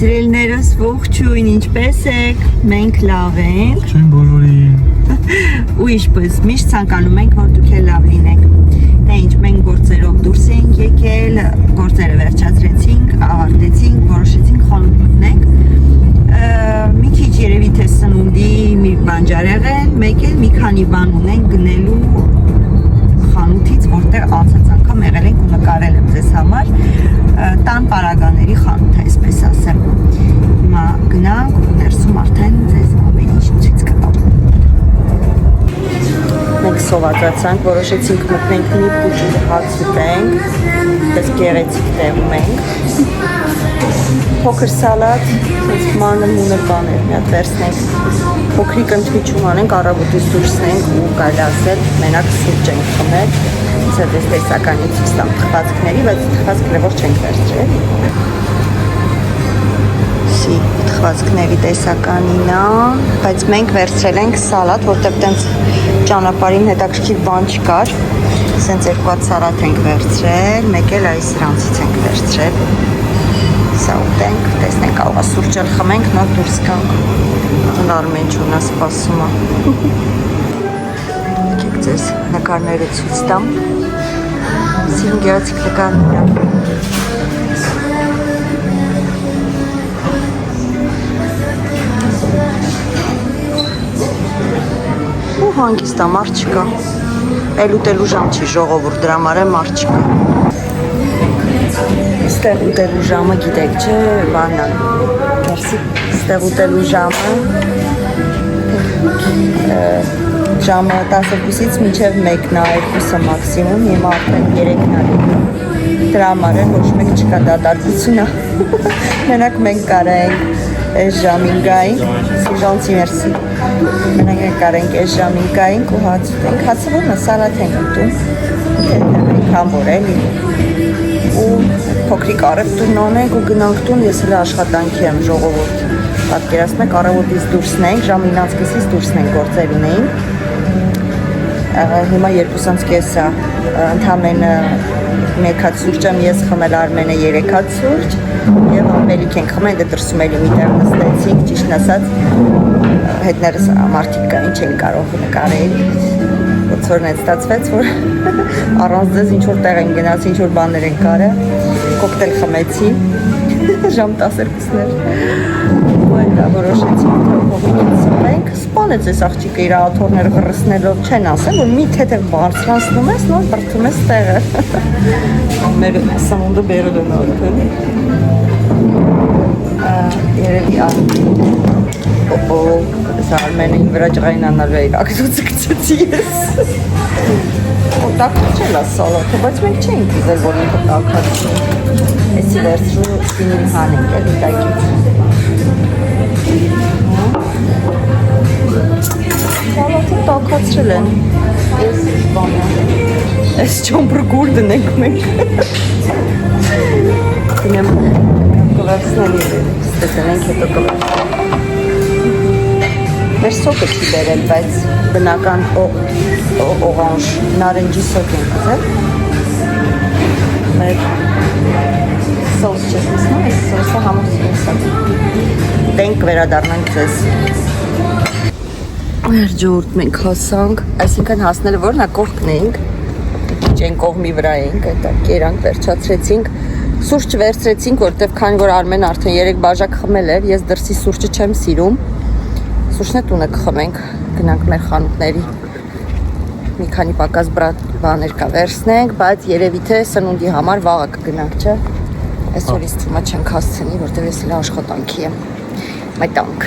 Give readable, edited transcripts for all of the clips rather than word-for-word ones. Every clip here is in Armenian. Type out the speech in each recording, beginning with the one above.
Սիրելիներս ողջույն, ինչպես եք, մենք լավ ենք։ Ողջույն բոլորին։ Ու ինչպես միշտ ցանկանում ենք, որ դուք էլ լավ լինեք։ Դե ինչ, մենք գործերով դուրս ենք եկել, գործերը վերջացրեցինք, ավարտեցինք, որոշեցինք խանութ մտնենք։ Մի քիչ երևի թե սնունդի մի բանջարեղեն, մեկ էլ մի քանի բան ունենք գնելու խանութից, որտեղ անցած անգամ եղել ենք ու նկարել եմ ձեզ համար, տան պարագաների խանութ, այսպես ասեմ։ Հիմա գնանք ու ներսում արդեն ձեզ ամեն ինչ ցույց կտամ։ Մենք սովածացանք, որոշեցինք մտնենք մի փուչի հաց ուտենք, դες գեղեցիկ տեղում ենք։ Փոքր սալատ, այս մանր-մունր բաներ մի հատ վերցնենք, փոքրիկ ընդմիջում անենք, առավոտից դուրսնենք ու կարելի ասել մենակ սուրճ ենք խմել, ցած տեսականից ստամ թխվածքների, բայց թխվածքները որ չենք վերցրել։ Սի թխվածքների տեսականին է, բայց մենք վերցրել ենք սալատ, որտեղ տենց ճանապարհին հետաքրքիր բան չկար, սենց երկու հատ սալատ ենք վերցրել, մեկ էլ այս սրանցից ենք վերցրել։ Սա ուտենք, տեսնենք կարող է սուրճ խմենք, նոր դուրս գանք։ Արմենջունը սպասում է։ Եկեք ձեզ նկարները ցույց տամ։ Սիրուն գեղեցիկ նկարներ են։ Ու հանգիստ է, մարդ չկա։ Էլ ուտելու ժամ չի, ժողովուրդ, դրա համար է մարդ չկա։ Ստեղ ուտելու ժամը գիտեք, չէ, բանն է։ Ստեղ ուտելու ժամը ժամը 12-ից մինչև 1-ն է, 2-ը մաքսիմում, հիմա արդեն 3-ն է։ Դրա համար է ոչ մեկ չկա դատարկությունը։ Մենակ մենք կարենք այս ժամին գայինք, սիժանցի մերսի։ Մենակ մենք կարենք այս ժամին գայինք ու հաց ուտենք, հացը որն է, սալատ ենք ուտում, համբոր էլի։ Ու փոքրիկ առևտուրն անենք ու գնանք տուն, ես հենց աշխատանքի եմ, ժողովուրդ։ Պատկերացնեք, առավոտից դուրսնենք, ժամ 9:30-ից դուրսնենք գործեր ունեինք։ Հիմա 2:30 է, ընդամենը 1 հատ սուրճ եմ ես խմել, Արմենը 3 հատ սուրճ եւ ամբելիք ենք խմել, դե դրսում էլի միտեղ նստեցինք, ճիշտն ասած, հետներս մարդիկ կային, չեն կարող նկարել։ Ոնց որ net ստացվեց, որ առանց ձեզ ինչ-որ տեղ են գնացի, ինչ-որ բաներ են կարել, կոկտեյլ խմեցի, ժամ 12-ն էր, ու դա որոշեցինք, թե փոքրիկից սպենք, սպանեց այս աղջիկը իր աթոռները գրսնելով, չեն ասեմ, որ մի թեթև բարձրացնում ես, նոր բրդում ես տեղը, մեր սնունդը բերել են արդեն, երևի Արմենը իմ վրա ջղային անալու է իր ակտուցը կծեցի ես։ Տակած չել է սալատը, բայց մենք չենք ուզել, որ ինքը տակած չի։ Էսի վերցրու սինին հանենք էլ տակից։ Սալատը տակացրել են։ Ես բանը։ Ես չոմպրգուր դնենք մենք։ Դնեմ կվերցնել ստեցնենք հետո կվերցնել։ Մեր սոկը չի բերել, բայց բնական օրանժ, նարնջի սոկ ենք ուզել։ Մեր սոս չես մսնում, այս սոսը համով սոսը։ Դենք վերադառնանք ձեզ։ Մեր ջուրդ մենք հասանք, այսինքն հասնելը որն է կողքն էինք, քիչ են կողմի վրա էինք, այդա կերանք վերջացրեցինք, սուրճ վերցրեցինք, որտեվ քանի որ Արմեն արդեն 3 բաժակ խմել էր, ես դրսի սուրճը չեմ սիրում։ Սուրճն է տունը կխմենք, գնանք մեր խանութների, մի քանի պակաս բաներ կա վերցնենք, բայց երևի թե սնունդի համար վաղը կգնանք, չէ։ Այսօր ինձ թվում է չենք հասցնի, որտեղ ես էլ աշխատանքի եմ։ Մտանք։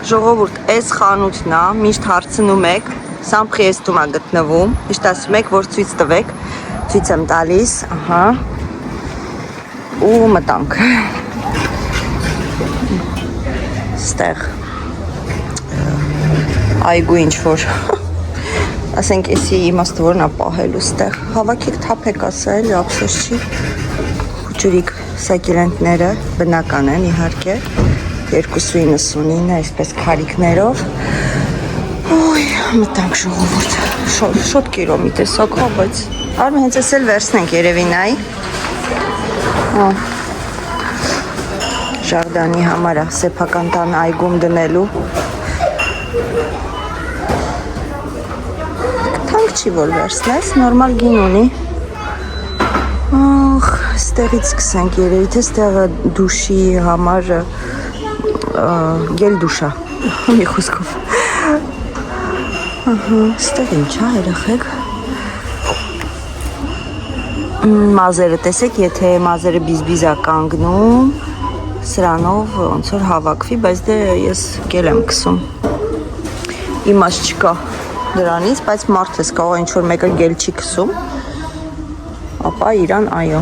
Ժողովուրդ, այս խանութն է, միշտ հարցնում եք, Սամփրիեստում է գտնվում, միշտ ասում եք, որ ցույց տվեք, ցույց եմ տալիս, ահա։ Ու մտանք։ Ստեղ այգու ինչ-որ ասենք էսի իմաստը որն է պահելու ստեղ հավաքեք թափեք ասա էլի ափսոս չի ջուրիկ սակիրենտները բնական են իհարկե 2.99 այսպես քարիկներով ոյ մտանք ժողովուրդ շոտ կիրոմի տեսակ հա բայց արմեն հենց էս էլ վերցնենք երևի նայ Ժարդանի համար է սեփական տան այգում դնելու։ Թանկ չի որ վերցնես, նորմալ գին ունի։ Ախ, ստեղից սկսենք երևի թե ստեղը դուշի համար գել դուշա։ Մի խոսքով։ Ստեղ ինչ է երեխեք։ Մազերը տեսեք, եթե մազերը բիզբիզա կանգնում, սրանով ոնց որ հավաքվի, բայց դե ես գել եմ կսում։ Իմաստ չկա դրանից, բայց մարդ ես կարող ինչ որ մեկը գել չի կսում, ապա իրան այո։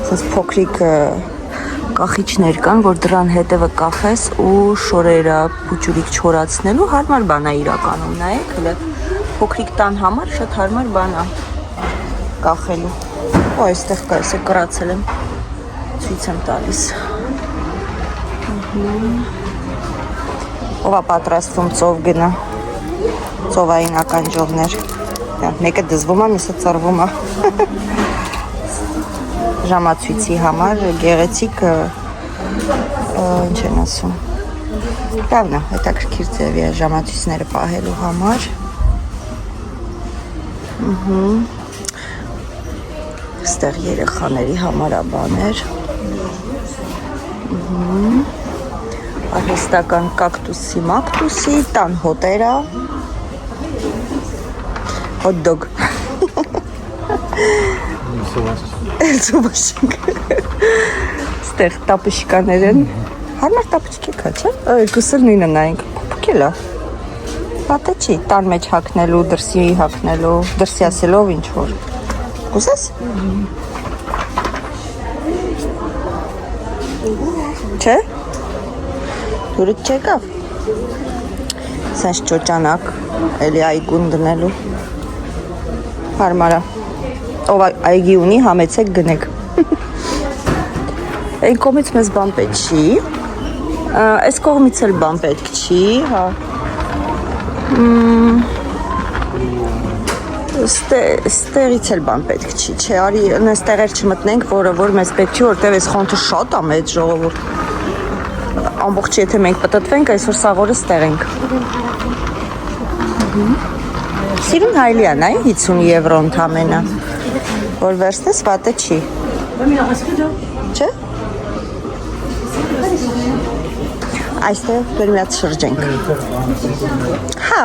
Սենց փոքրիկ կախիչներ կան, որ դրան հետևը կախես ու շորերը փուճուրիկ չորացնելու հարմար բան է իրականում, նայեք, հələ փոքրիկ տան համար շատ հարմար բան է կախելու։ Ու այստեղ կա, ես կրացել եմ, ցույց եմ տալիս։ Ով է պատրաստվում ծով գնա, ծովային ականջողներ։ Մեկը դզվում է, մյուսը ծռվում է։ Ժամացույցի համար գեղեցիկ ինչ են ասում։ Լավն է, հետաքրքիր ձևի է ժամացույցները պահելու համար։ Ստեղ երեխաների համար է բաներ։ Արհեստական կակտուսի մակտուսի, տան հոտերա։ Hot dog։ Սովասիկ։ Ստեղ տապուշկաներ են։ Հարմար տապուշկի կա, չէ՞։ Երկուսը նույնը նայենք։ Փոքել է։ Պատը չի, տան մեջ հագնելու, դրսի հագնելու, դրսի ասելով ինչ որ։ Կուզես։ Չէ՞։ Դուրդ չեկավ։ Սենց ճոճանակ, էլի այգուն դնելու։ Հարմար է։ Ով այգի ունի, համեցեք գնեք։ Այն կողմից մեզ բան պետք չի։ Այս կողմից էլ բան պետք չի, հա։ Ստեղից էլ բան պետք չի, չէ, արի նես տեղեր չմտնենք, որ մեզ պետք չի, որտև այս խոնթը շատ է մեծ ժողովուրդ։ Ամբողջ եթե մենք պտտվենք, այսօր սաղորը ստեղ ենք։ Սիրուն հայլի է, նայ 50 եվրո ընդամենը, որ վերցնես վատը չի։ Չէ։ Այստեղ բեր մի հատ շրջենք։ Հա։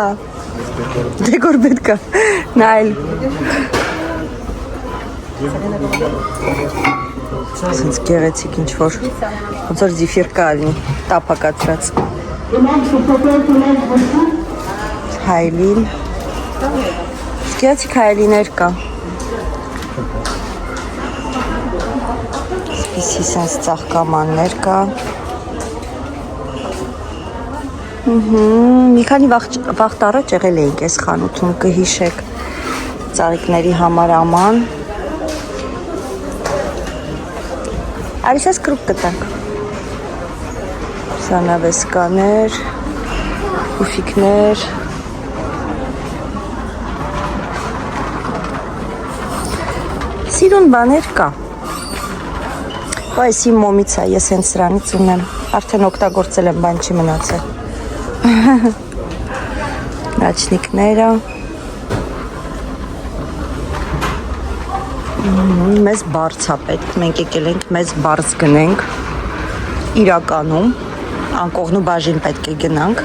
Դեկոր պետք է նայել։ Սենց գեղեցիկ ինչ որ ոնց որ զիֆիրկա ալնի, տափակացրած։ Հայլին։ Գեղեցիկ հայլիներ կա։ Իսկի սենց ծաղկամաններ կա։ Մի քանի վաղտ առաջ եղել էինք այս խանութում, կհիշեք, ծաղիկների համար աման։ Արիս ես կրուպ կտանք։ Սանավեսկաներ, ուֆիկներ։ Սիրուն բաներ կա։ Այս իմ մոմից է, ես հենց սրանից ունեմ, արդեն օգտագործել եմ, բան չի մնացել։ Նաչնիկները։ Մեզ բարձ է պետք, մենք եկել ենք մեզ բարձ գնենք, իրականում, անկողնու բաժին պետք է գնանք,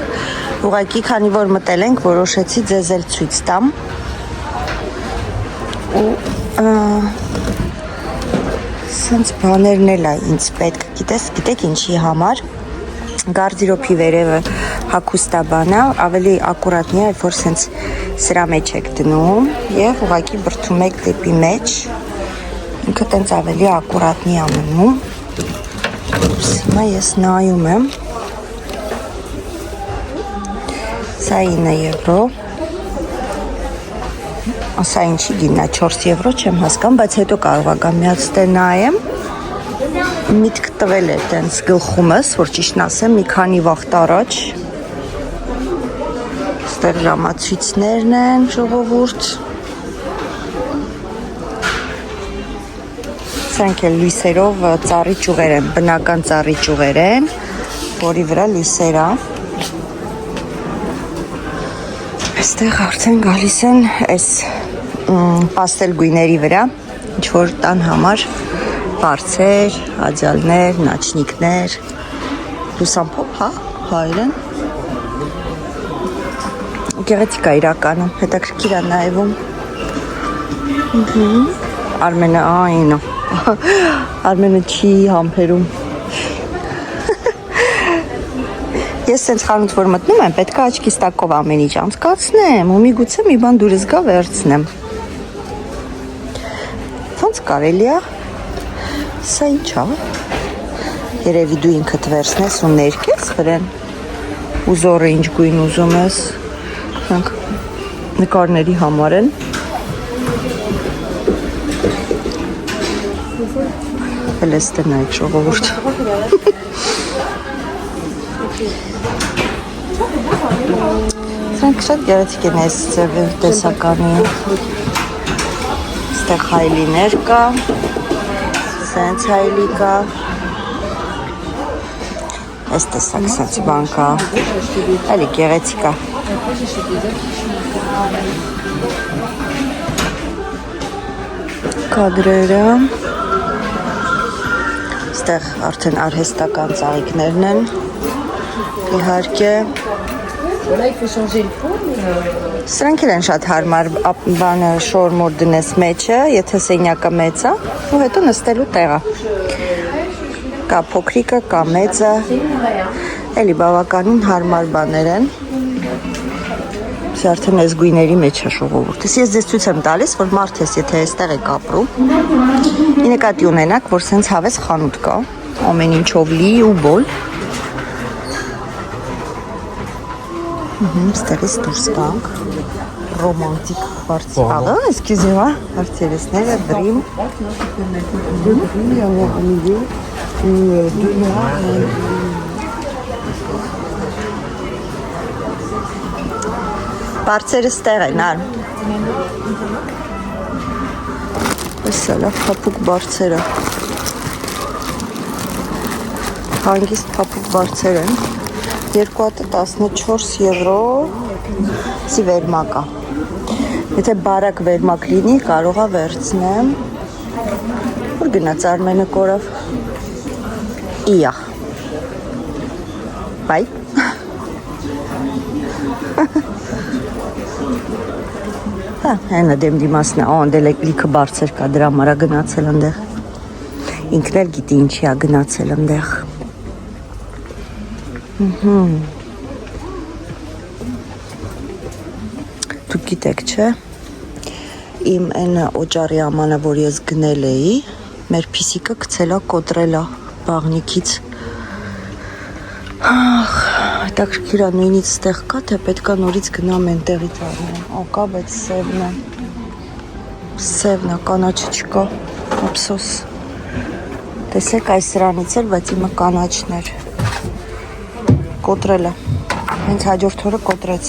ուղղակի քանի որ մտել ենք, որոշեցի ձեզ էլ ցույց տամ, ու սենց բաներն էլ է ինձ պետք, գիտեք ինչի համար, գարդիրոպի վերևը հագուստա բանա, ավելի ակուրատնի է, որ սենց սրա մեջ եք դնում և ուղղակի բրդում եք դեպի մեջ, ինքը տենց ավելի ակուրատնի ամնում, հիմա ես նայում եմ, սա 9 եվրո, ասա ինչի գիննա 4 եվրո չեմ հասկան, բայց հետո կարող ագամ միացտե նայեմ, միտք տվել է տենց գլխումս, որ ճիշտն ասեմ, մի քանի վաղտ առաջ, ստեղ ժամացույցներն են ժողովուրդ, Սրանք էլ լույսերով ծառի ճյուղեր են, բնական ծառի ճյուղեր են, որի վրա լույսեր է։ Այստեղ արդեն գալիս են այս պաստել գույների վրա, ինչ-որ տան համար բարձեր, աջալներ, նաչնիկներ, լուսամփոփ, հա, հայրեն։ Գեղեցիկ է իրականում, հետաքրքիր է նայվում։ Արմենը այն է, Արմենը չի համբերում։ Ես սենց խանութ որ մտնում եմ, պետք է աչքիս տակով ամեն ինչ անցկացնեմ ու միգուցե մի բան դուրս գա վերցնեմ։ Ոնց կարելի է։ Սա ինչ է։ Երևի դու ինքդ վերցնես ու ներկես վրան։ Ու զորը ինչ գույն ուզում ես։ Frank նկարների համար են։ Հելեստեն այդ ժողովուրդ։ Frank շատ գեղեցիկ են այս տեսականի։ Ստեղ հայլիներ կա, սենց հայլի կա։ Այս տեսակ սենց բան կա, էլի գեղեցիկ է։ Կադրերը, ստեղ արդեն արհեստական ծաղիկներն են, իհարկե, սրանք են շատ հարմար բանը շոր-մոր դնես մեջը, եթե սենյակը մեծ է, ու հետո նստելու տեղը, կա փոքրիկը, կա մեծը, էլի բավականին հարմար բաներ են, արդեն այս գույների մեջ է ժողովուրդս։ Ես ձեզ ցույց եմ տալիս, որ մարդ ես, եթե այստեղ եք ապրում, ի նկատի ունենաք, որ սենց հավես խանութ կա, ամեն ինչով լի ու բոլ։ Ստեղից դուրս գանք, ռոմանտիկ բարձրալը, excusez-moi, բարձրեսները, դրիմ։ Բարձերը ստեղ են, ար։ Այս սալա պապուկ բարձերը։ Հանգիստ պապուկ բարձեր են։ Երկու հատը 14 եվրո սի վերմակ է։ Եթե բարակ վերմակ լինի, կարող է վերցնեմ։ Որ գնաց Արմենը կորավ։ Իա։ Բայ։ Հենը դեմ դիմասն է, անդել լիքը բարձր կա, դրա մարա գնացել ընդեղ։ Ինքն էլ գիտի ինչի է գնացել ընդեղ։ Դուք գիտեք, չէ, իմ են օճարի ամանը, որ ես գնել էի, մեր պիսիկը կցելա կոտրելա բաղնիքից։ Հետաքրքիր է նույնից ստեղ կա, թե պետքա նորից գնամ ենտեղից արնեմ, ակա, բայց սևն է, կանաչը չկա, ապսոս, տեսեք այս սրանից էլ, բայց իմը կանաչն էր, կոտրել է, հենց հաջորդ օրը կոտրեց,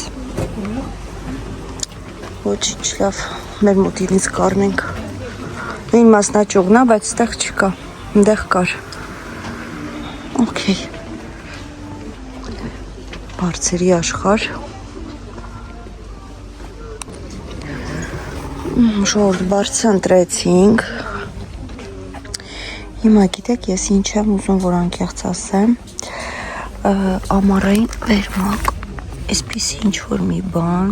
ոչինչ լավ, մեր մոտինից կարնենք, նույն մասնաճյուղն է, բայց ստեղ չկա, ընդեղ կար, օքեյ, բարձերի աշխար, ժողովուրդ բարձր ընտրեցինք, հիմա գիտեք ես ինչ եմ ուզում, որ անկեղծ ասեմ, ամառային վերմակ, այսպիսի ինչ-որ մի բան,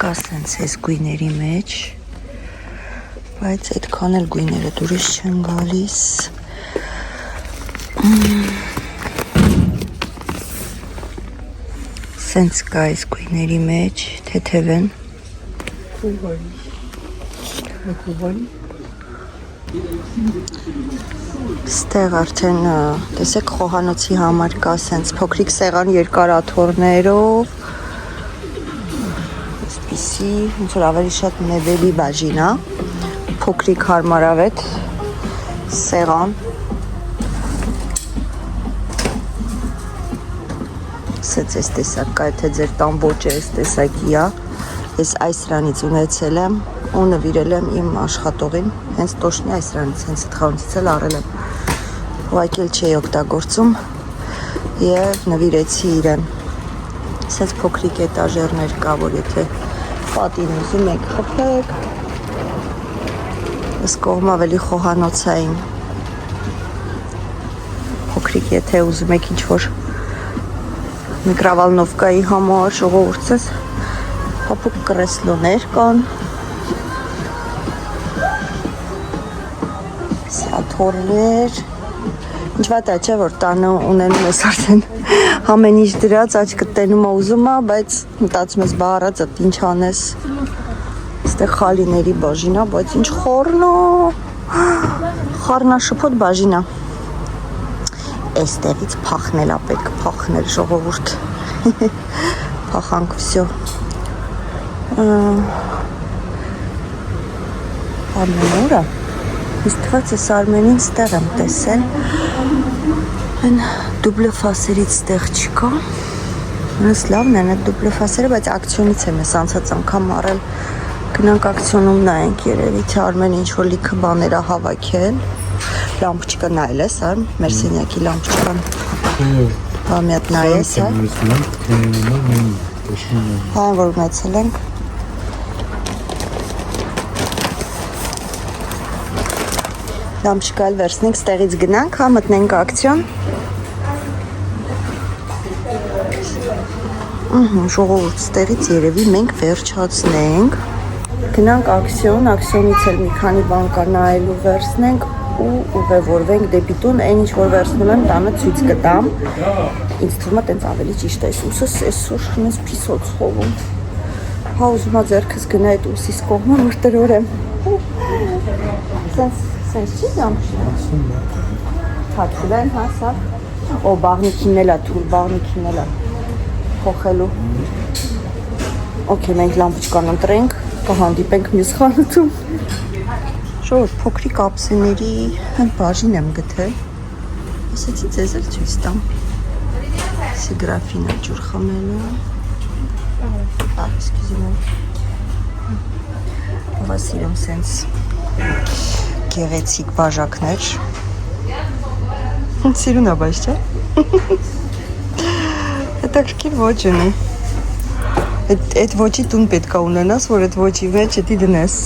կա սենց այս գույների մեջ, բայց այդքան էլ գույները դուրս չեն գալիս, սենց կա այս գույների մեջ, թեթև են։ Ստեղ արդեն, տեսեք, խոհանոցի համար կա սենց փոքրիկ սեղան երկար աթոռներով, այսպիսի, ոնց որ ավելի շատ մեբելի բաժին է, փոքրիկ հարմարավետ սեղան, սենց այս տեսակ կա, եթե ձեր տան ոճը այս տեսակի է, ես այս սրանից ունեցել եմ, ու նվիրել եմ իմ աշխատողին, հենց տոշնի այսրանից, հենց այդ խանութից էլ առել եմ, ուղղակի էլ չէի օգտագործում եւ նվիրեցի իրեն։ Սենց փոքրիկ էտաժերներ կա, որ եթե պատին ուզում եք խփեք, այս կողմը ավելի խոհանոցային, փոքրիկ եթե ուզում եք ինչ-որ միկրովալնովկայի համար ժողովուրդս փոփուկ կրեսլոներ կան, սաթորներ, ինչ վատ է չէ, որ տանը ունենում ես արդեն ամեն ինչ դրած, աչքդ տենում ուզում է, բայց մտածում ես բա առածդ ինչ անես, այստեղ խալիների բաժին է, բայց ինչ խառնաշփոթ բաժին է, այստեղից փախնել է պետք, փախնել ժողովուրդ, փախանք վсё, ամեն օրը, ինձ թվաց ես Արմենին ստեղ եմ տեսել, են դուբլե ֆասերից ստեղ չկա, մնաց լավն են այդ դուբլե ֆասերը, բայց ակցիոնից եմ ես անցած անգամ առել, գնանք ակցիոնում նայենք երևի, թե Արմենը ինչ-որ լիքը բաներ է հավաքել, լամպոչկա նայել ես, մեր սենյակի լամպոչկան, հա մի հատ նայես, հա որ ունեցել ենք, լամպոչկա էլ վերցնենք, ստեղից գնանք, հա մտնենք ակցիոն, ժողովուրդ ստեղից երևի մենք վերջացնենք, գնանք ակցիոն, ակցիոնից էլ մի քանի բան կա նայելու վերցնենք ու ուղևորվենք դեպի տուն, այն ինչ որ վերցնում եմ տանը ցույց կտամ, ինձ թվում է տենց ավելի ճիշտ է, ուսս այսօր ինձ փիսոց խովում, հա ուզում եմ ձեռքս գնա այդ ուսիս կողմը, որ տրորեմ, սենց չի դամշին, թաթուր են հա սա, օ բաղնիքին էլ է, թուր բաղնիքին էլ է, փոխելու, օքեյ մենք լամպոչկան ընտրենք, կհանդիպենք մյուս խանութում, շոր փոքրիկ ափսեների բաժին եմ գտել, ասեցի ձեզ էլ ցույց տամ, սիգրաֆին է ջուր խմելու, ով սիրում սենց գեղեցիկ բաժակներ, սիրուն է բայց չէ, հետաքրքիր ոչ ունի, այդ ոչի տուն պետք է ունենաս, որ այդ ոչի մեջ էդի դնես,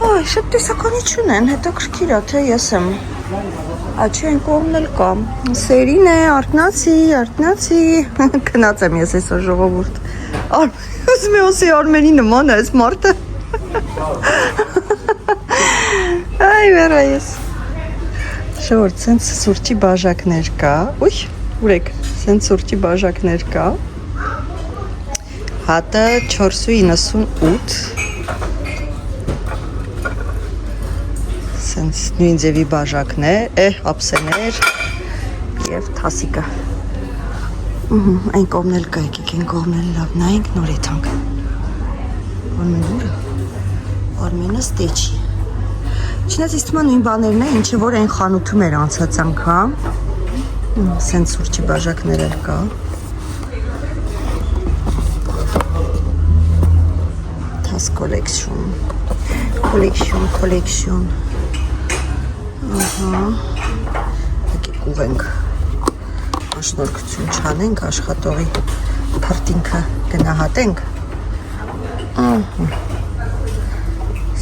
այ շատ տեսականություն են, հետաքրքիր է, թե ես եմ, աչի այն կողմն էլ կա, սերին է, արտնացի, կնած եմ ես այսօր ժողովուրդ, ուզում է ոսի Արմենի նման է այս մարդը, այ վերա ես, ժողովուրդ, սենց սուրճի բաժակներ կա, ուй, ուրեք, սենց սուրճի բաժակներ կա, հատը 4.98 սենց նույն ձևի բաժակներ, ափսեներ և թասիկը այն կողմն էլ կա, եկեք այն կողմն էլ լավ նայենք նոր եթանք Արմենը ստեչի չնայած իստում նույն բաներն է, ինչը որ այն խանութում էր անցած անգամ սենց սուրճի բաժակներ էլ կա collection ահա եկեք ուղենք աշնորհքություն չանենք աշխատողի փրտինքը գնահատենք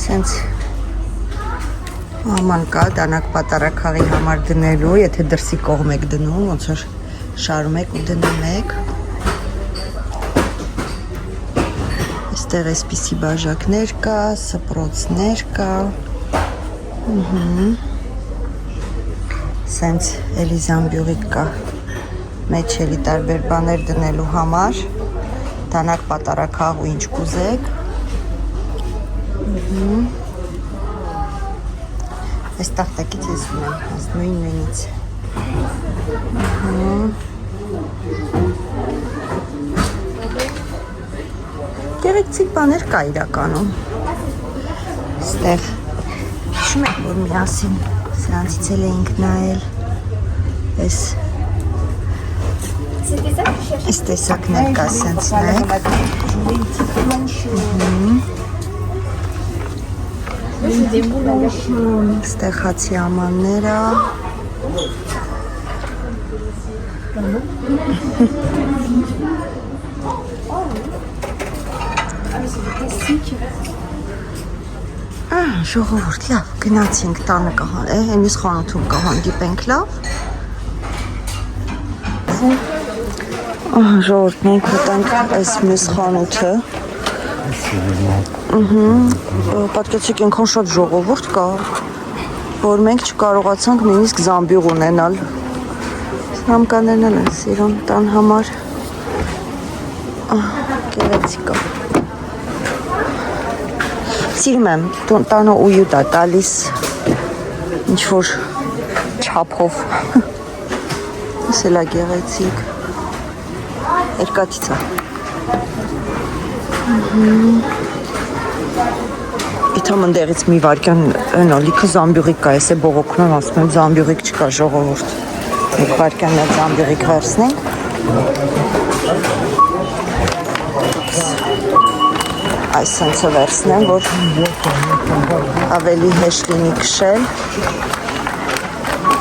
սենց աման կա դանակ պատարակաղի համար դնելու եթե դրսի կողմ եք դնում ոնց որ շարում եք ու դնում եք այստեղ այսպիսի բաժակներ կա, սպրոցներ կա, սենց էլի զամբյուղիկ կա, մեջ էլի տարբեր բաներ դնելու համար, դանակ պատարակաղ ու ինչ կուզեք, այս տախտակից ես ունեմ, այս նույնից, գեղեցիկ բաներ կա իրականում ստեղ հիշում եք որ միասին սրանցից էլ էինք նայել այս Այս տեսակներ կա սենցնեք։ Ստեղ հացի ամանները։ Ժողովուրդ, լավ, գնացինք տանը կհան, հենիս խանութում կհանդիպենք, լավ։ Ժողովուրդ, մենք մտանք այս մյուս խանութը։ Պատկեցեք ենքան շատ ժողովուրդ կա, որ մենք չկարողացանք նույնիսկ զամբյուղ ունենալ։ Համկաներն են սիրում տան համար։ Գեղեցիկ է։ Սիրում եմ, տանը ույուտ է տալիս ինչ-որ չափով։ Ես էլ է գեղեցիկ։ Երկաթից է։ Իթամ ընդեղից մի վարկյան լիքը զամբյուղիկ կա, ես է բողոքնում եմ, ասում եմ զամբյուղիկ չկա ժողովուրդ։ Մեկ վարկյան մեր զամբյուղիկ վերցնենք։ Այս սենցը վերցնեմ, որ ավելի հեշտ լինի քշել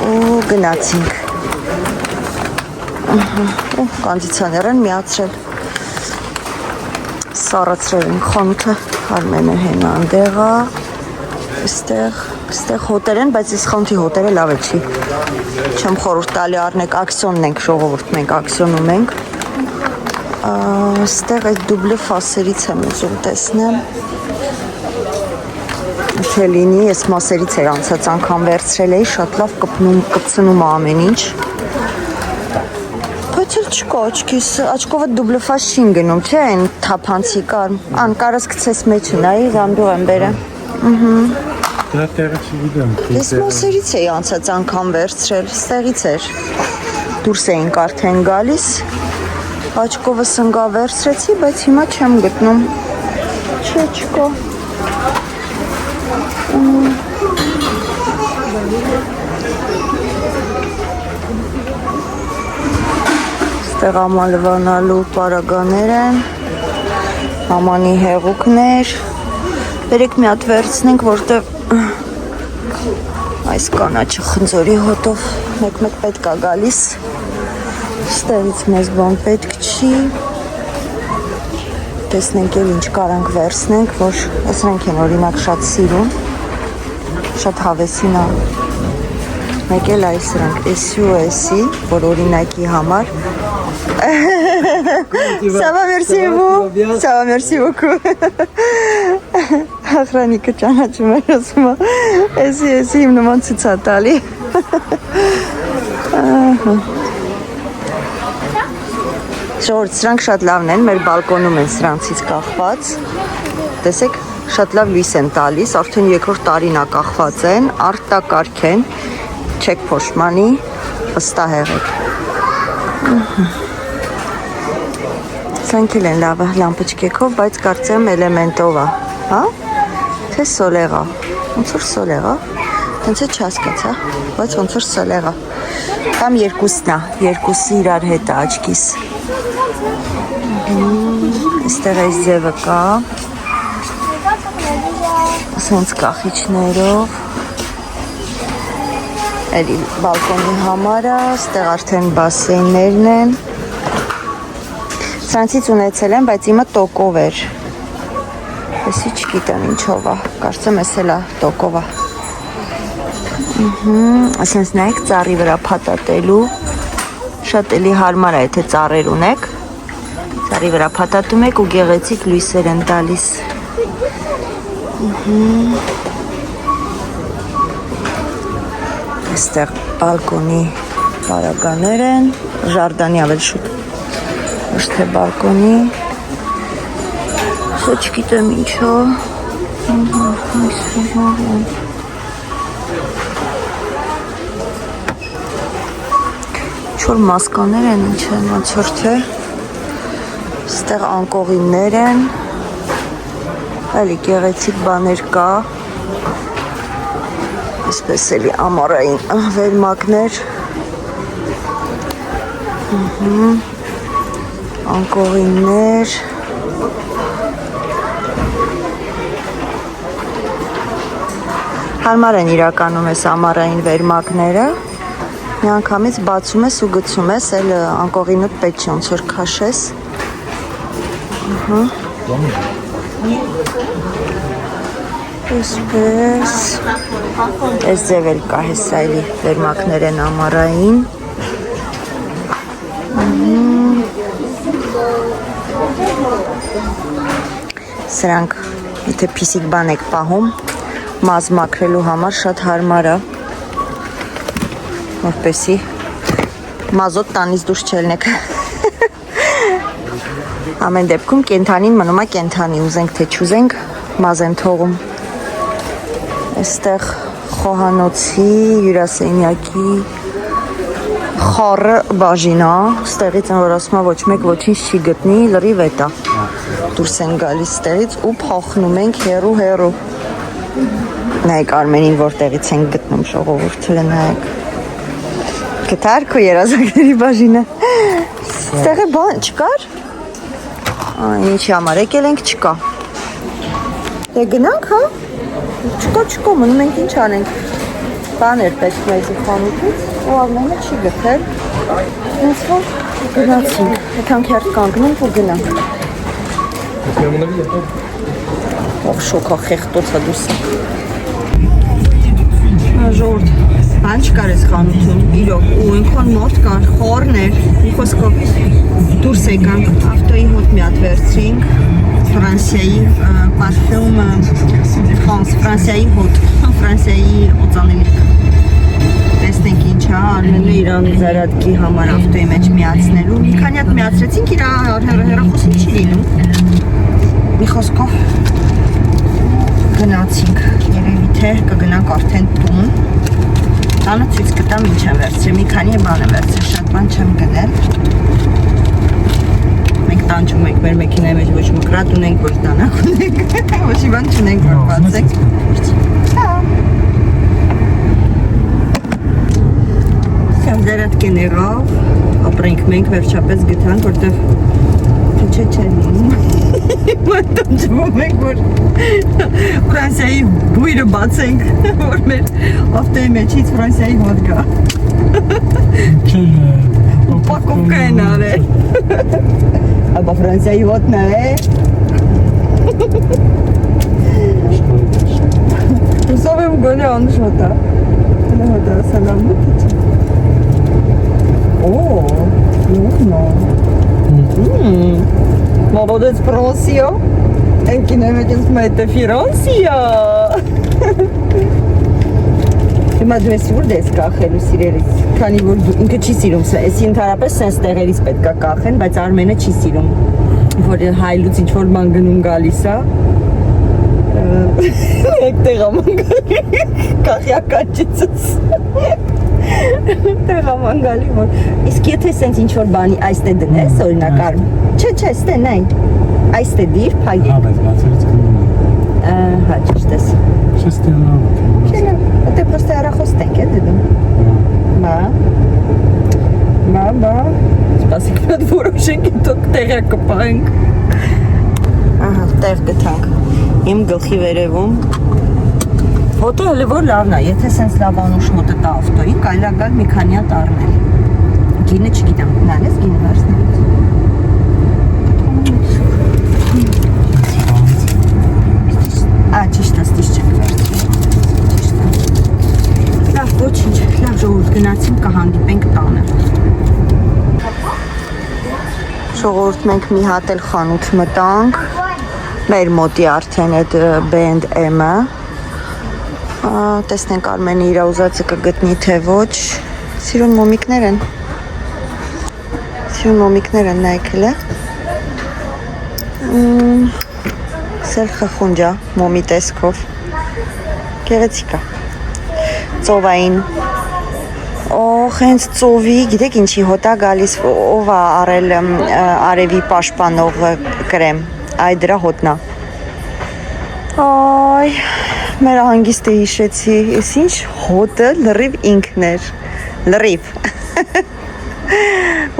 ու գնացինք։ Կոնդիցիոներ են միացրել։ Սառացրել են խանութը, Արմենը հենա անդեղա, այստեղ հոտեր են, բայց այս խանութի հոտերը լավ է չի։ Չեմ խորհուրդ տալի առնեք, ակսիոնն ենք ժողովուրդ, մենք ակսիոնում ենք։ Այստեղ այդ դուբլե ֆասերից եմ ուզում տեսնեմ։ Թե լինի, ես մասերից էր անցած անգամ վերցրել էի, շատ լավ կպցնում ամեն ինչ։ Բայց էլ չկա աչքիս, աչքովը դուբլե ֆաս չի գնում, չէ, այն թափանցիկ կարաս գցես մեջը, նայի զամբյուղ եմ բերեմ։ Դրա տեղը չգիտեմ։ Ես մասերից էի անցած անգամ վերցրել, ստեղից էր։ Դուրս էինք արդեն գալիս։ Աչքովս ընկա վերցրեցի, բայց հիմա չեմ գտնում։ Չէ, չկա։ Ստեղ ամանլվանալու պարագաներ են, ամանի հեղուկներ։ Բերեք մի հատ վերցնենք, որտեղ այս կանաչը խնձորի հոտով մեկ-մեկ պետք է գալիս։ Ստեղից մեզ բան պետք չի։ Տեսնենք էլ ինչ կարանք վերցնենք, որ ասրանք են օրինակ շատ սիրուն, շատ հավեսին է։ Մեկ էլ այս սրանք SUS-ի, որ օրինակի համար։ Ça va, merci vous. Ça va, merci beaucoup. Ախրանիկը ճանաչում էր, ասում է, SUS-ի իմ նման ցույց է տալի։ Ժողովուրդ, սրանք շատ լավն են, մեր բալկոնում են սրանցից կախված, տեսեք, շատ լավ լույս են տալիս, արդեն երկրորդ տարին է կախված են, արտակարգ են, չեք փոշմանի, վստահ եղեք։ Սրանք էլ են լավ լամպոչկեքով, բայց կարծեմ էլեմենտով է, հա, թե սոլեղ է, ոնց որ սոլեղ է, հենց է չհասկացա, բայց ոնց որ սոլեղ է, կամ երկուսն է, երկուսը իրար հետ է աչքիս։ Այստեղ այս ձևը կա, սենց կախիչներով, էլի բալկոնի համար է, այստեղ արդեն բասեյներն են, սրանցից ունեցել եմ, բայց իմը տոկով էր, եսի չգիտեմ ինչով է, կարծեմ ես էլ է տոկով է, ասենց նայեք ծառի վրա փաթաթելու, շատ էլի հարմար է, եթե ծառեր ունեք, ծառի վրա փաթաթում եք ու գեղեցիկ լույսեր են տալիս։ Այստեղ բալկոնի պարագաներ են, ժարդանի ավել շուտ, ոչ թե բալկոնի, սա չգիտեմ ինչով, ինչ-որ մասկաներ են, ինչ են, ոնց որ թե, այստեղ անկողիններ են, էլի գեղեցիկ բաներ կա, այսպես էլի ամառային վերմակներ, անկողիններ, հարմար են իրականում ես ամառային վերմակները, մի անգամից բացում ես ու գցում ես, էլ անկողինուտ պետք չի ոնց որ քաշես, այսպես, այս ձև էլ կա հեսայլի վերմակներ են ամառային, սրանք եթե պիսիկ բան եք պահում, մազ մաքրելու համար շատ հարմար է, որպեսի մազոտ տանից դուրս չելնեք։ Ամեն դեպքում կենթանին մնում է կենթանի, ուզենք թե չուզենք, մազ են թողում։ Այստեղ խոհանոցի, հյուրասենյակի խառը բաժինա, ստեղից են որ ասում է ոչ մեկ ոչինչ չի գտնի, լրիվ էտա։ Դուրս են գալիս ստեղից ու փոխնում ենք հեռու։ Նայեք Արմենին որտեղից են գտնում ժողովուրդը, նայեք։ Գտար քո երազանքների բաժինը։ Ստեղը բան չկար։ Ինչի համար եկել ենք չկա։ Դե գնանք, հա։ Չկա, մնում ենք ինչ անենք։ Բաներ պետք մեզի խանութից, ու Արմենը չի գտել։ Ինձ որ գնացինք, հետանք հերթ կանգնենք ու գնանք։ Ող շոքա խեղտոցա դուսը։ Ժողովուրդ, բան չկար ես խանութում, իրոք, ու ինքան մորդ կար, խորներ, մի խոսքով դուրս եկանք, ավտոյի հոտ մի հատ վերցրինք, Ֆրանսիայի պարֆյում, Ֆրանսիայի հոտ, Ֆրանսիայի օծանելիք, տեսնենք ինչ է, Արմենը իրան զարատկի համար ավտոյի մեջ միացնելու, մի քանի հատ միացրեցինք, իր հեռախոսին չի լինում, մի խոսքով գնացինք, երևի թե կգնանք արդեն տուն, տանը ցույց կտամ ինչ եմ վերցրել, մի քանի բան եմ վերցրել, շատ բան չեմ գնել, մենք տանջում ենք մեր մեքենայի մեջ, ոչ մկրատ ունենք, ոչ դանակ ունենք, ոչի բան չունենք, որ բացենք, սյամ զարատկեն եղավ, ապրենք մենք վերջապես գտանք, որտև թե չէ լինում, տանջվում ենք, որ Ֆրանսիայի բույրը բացենք, որ մեր ավտոյի մեջից Ֆրանսիայի հոտ գա։ Պակովկա են արել։ Աբա Ֆրանսիայի հոտն է։ Հուսով եմ գոնե անուշ հոտա։ Հլը հոտա, սալամը կիչ։ Նուրնո։ Молодец, Франция. Энки наметим это Франция. Հիմա դու ես որ դես կախելու սիրելիս, քանի որ ինքը չի սիրում, էսի ընդհանրապես սենց տեղերից պետք է կախեն, բայց Արմենը չի սիրում, որ հայլուց ինչ-որ ման գնում գալիս է, եկ տեղաման գալի, կախյական չիցս, տեղաման գալի, որ, իսկ եթե սենց ինչ-որ բանի այստե դնես, օրինակ արմ, չէ, ստե նայ, այստե դիր, պայգի, բայց բացերից գնում է, հա, ճիշտ ես, չստե լավ, Ты просто арахостենք է դնում։ Բա։ Սպասիկ նա որոշենք դուք տեղը կպանք։ Ահա, տեղ գտանք։ Իմ գլխի վերևում։ Հոտը հələ որ լավն է, եթե սենց լավ անուշ հոտը տա ավտոյին, կարելի է գալ մի քանի հատ առնել։ Գինը չգիտեմ, նայես գինը վերցնել։ Ճիշտ է, ստիշ չեք վերցնել։ Լավ, ոչինչ, լավ ժողովուրդ գնացինք կհանդիպենք տանը։ Ժողովուրդ մենք մի հատ էլ խանութ մտանք, մեր մոտի արդեն այդ B&M-ը, տեսնենք Արմենի իր ուզածը կգտնի թե ոչ, սիրուն մոմիկներ են նայքել է, սել խխունջա մոմի տեսքով, գեղեցիկ է, ծովային, հենց ծովի, գիտեք ինչի հոտա գալիս, ով է արել արևի պաշտպանող կրեմ, այ դրա հոտնա, այ, մեր հանգիստը հիշեցի, ես ինչ հոտը լրիվ ինքն էր, լրիվ,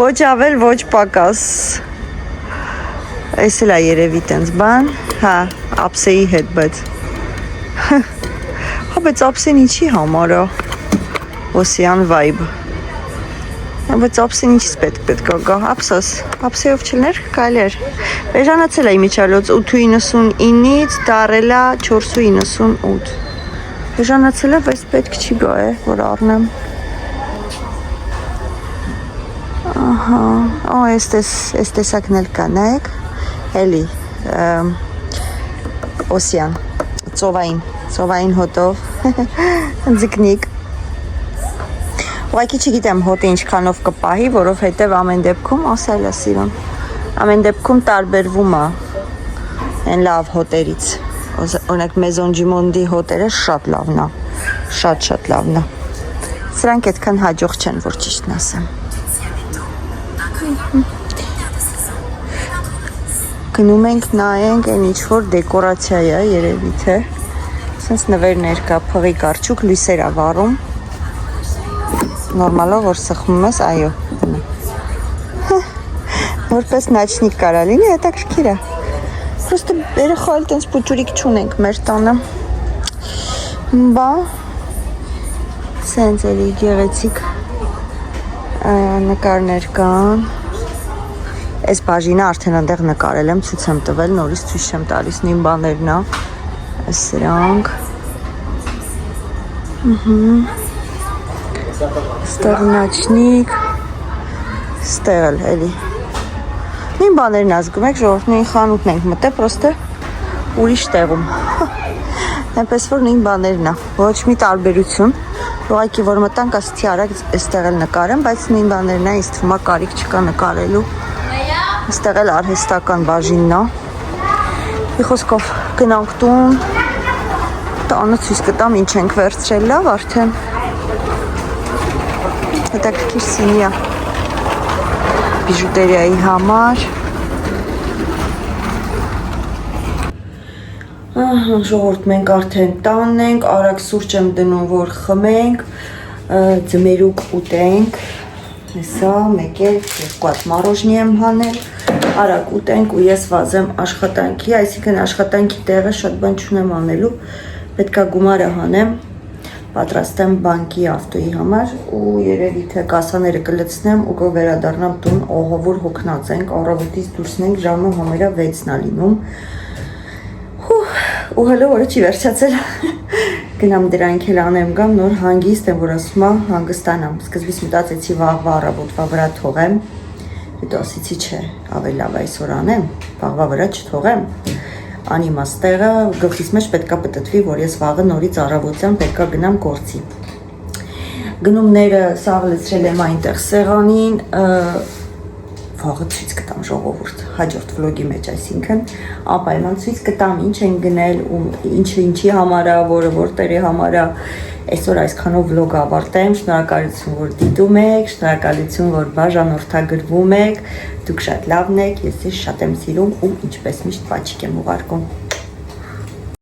ոչ ավել, ոչ պակաս, Այս էլ է երևի տենց բան, հա, ափսեի հետ, բայց հա, բայց ափսեն ինչի համար է, Օսիան vibe, բայց ափսեն ինչից պետք է գա, ափսոս, ափսեով չլներ, կարելի էր, բեժանացել է իմիջալոց 8.99-ից դարել է 4.98, բեժանացել է, բայց պետք չի գա է, որ առնեմ, ահա, այս տեսակն էլ կա, նայեք, էլի, Օսիան, ծովային հոտով, ձկնիկ, ուղղակի չգիտեմ հոտը ինչքանով կպահի, որովհետև ամեն դեպքում, ասել է սիրուն, ամեն դեպքում տարբերվում է են լավ հոտերից, օրինակ Maison du Monde-ի հոտերը շատ լավն է, շատ լավն է, սրանք այդքան հաջող չեն, որ ճիշտն ասեմ, գնում ենք նայենք այն ինչ-որ դեկորացիա է երևի թե, սենց նվերներ կա, փղի կարճուկ, լույսեր է վառում, նորմալով որ սխմում ես, այո, որպես նաչնիկ կարա լինի, հետաքրքիր է, պրոստը երեխա էլ տենց պուճուրիկ չունենք մեր տանը, բա, սենց էլի գեղեցիկ նկարներ կան, Այս բաժինը արդեն այնտեղ նկարել եմ, ցույց եմ տվել, նորից ցույց չեմ տալիս, նույն բաներն է, սրանք, ստեղ նաչնիկ, ստեղ էլ էլի, նույն բաներն ազգում եք, ժողովուրդ, նույն խանութն ենք մտել, պրոստը ուրիշ տեղում, այնպես որ նույն բաներն է, ոչ մի տարբերություն, ուղղակի որ մտանք ասեցի արագ այստեղ էլ նկարեմ, բայց նույն բաներն է, ինձ թվում է կարիք չկա նկարելու, այստեղ էլ արհեստական բաժինն է, մի խոսքով գնանք տուն, տանը ցույց կտամ ինչ ենք վերցրել, լավ արդեն, հետաքրքիր սինի է, բիժուտերիայի համար, ժողովուրդ մենք արդեն տանն ենք, արագ սուրճ եմ դնում, որ խմենք, ձմերուկ ուտենք, հեսա, մեկ էլ, երկու հատ մարոժնի եմ հանել, արագ ուտենք ու ես վազեմ աշխատանքի, այսինքն աշխատանքի տեղը շատ բան չունեմ անելու, պետք է գումարը հանեմ, պատրաստեմ բանկի ավտոյի համար ու երևի թե կասաները կլցնեմ ու կվերադառնամ տուն, ողովուր հոգնած ենք, առավոտից դուրս ենք, ժամը համարյա 6-ն է լինում, ու հələ օրը չի վերջացել, գնամ դրանք էլ անեմ գամ, նոր հանգիստ եմ, որ ասում եմ հանգստանամ, սկզբից մտածեցի վաղվա առավոտվա վրա թողեմ, հետո ասեցի չէ, ավելի լավ այսօր անեմ, վաղվա վրա չթողեմ, անիմաստ տեղը գլխիս մեջ պետքա պտտվի, որ ես վաղը նորից առավոտյան պետքա գնամ գործի, գնումները սաղ լցրել եմ այնտեղ սեղանին, վաղը ցույց կտամ ժողովուրդ, հաջորդ վլոգի մեջ, այսինքն անպայման ցույց կտամ ինչ են գնել ու ինչը ինչի համար է, որը որտեղի համար է, այսօր այսքանով վլոգը ավարտեմ, շնորհակալություն որ դիտում եք, շնորհակալություն որ բաժանորդագրվում եք, դուք շատ լավն եք, ես ձեզ շատ եմ սիրում ու ինչպես միշտ պաչիկ եմ ուղարկում։